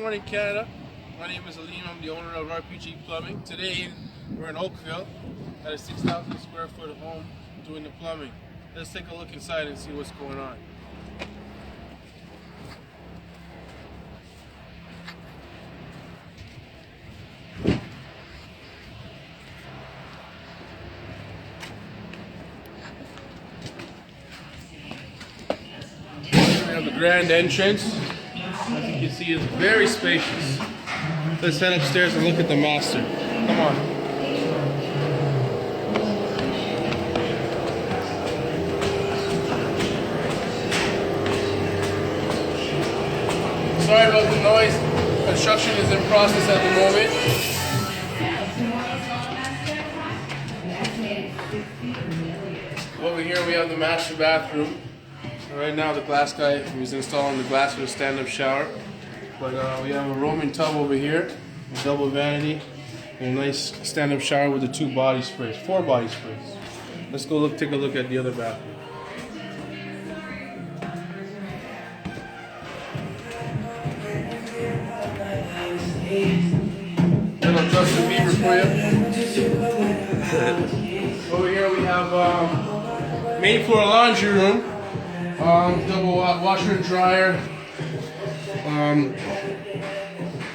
morning, Canada. My name is Aleem. I'm the owner of RPG Plumbing. Today, we're in Oakville at a 6,000 square foot home doing the plumbing. Let's take a look inside and see what's going on. We have the grand entrance. As you can see, it's very spacious. Let's head upstairs and look at the master. Come on. Sorry about the noise. Construction is in process at the moment. Over here we have the master bathroom. Right now the glass guy is installing the glass for the stand-up shower. But we have a roaming tub over here, a double vanity, and a nice stand-up shower with the 2 body sprays, 4 body sprays. Let's go take a look at the other bathroom. Little Justin Bieber for you. Over here we have main floor laundry room. Double washer and dryer.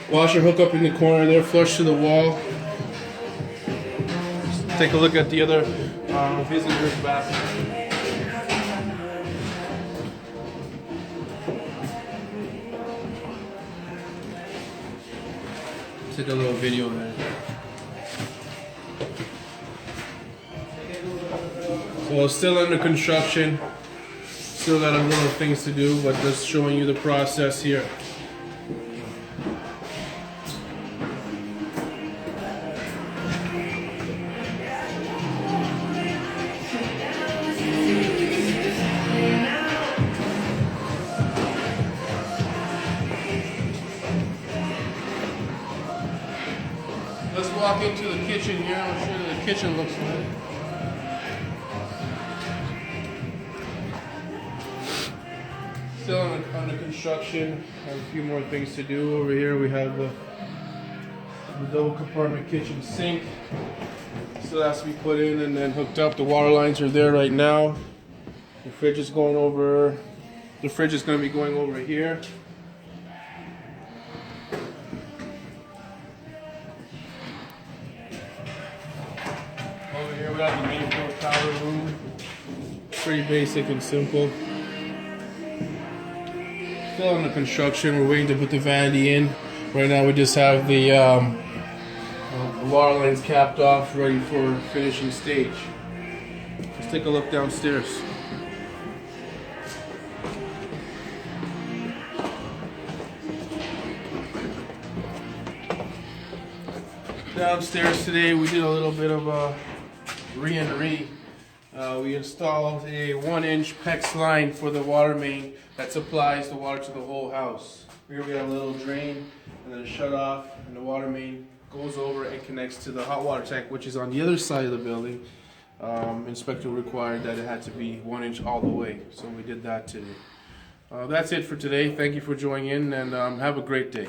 Washer hook up in the corner there, flush to the wall. Let's take a look at the other visitor's bathroom. Take a little video there. So it's still under construction. Still got a little things to do, but just showing you the process here. Let's walk into the kitchen here. I'll show you what the kitchen looks like. Still under construction. Have a few more things to do. Over here we have the double compartment kitchen sink. Still has to be put in and then hooked up. The water lines are there right now. The fridge is going over. The fridge is going to be going over here. Over here we have the main floor powder room. Pretty basic and simple. Still under construction. We're waiting to put the vanity in. Right now we just have the water lines capped off, ready for finishing stage. Let's take a look downstairs. Downstairs today we did a little bit of a re-and-re. We installed a 1-inch PEX line for the water main that supplies the water to the whole house. Here we have a little drain and then a shut off, and the water main goes over and connects to the hot water tank, which is on the other side of the building. Inspector required that it had to be 1 inch all the way, so we did that today. That's it for today. Thank you for joining in, and have a great day.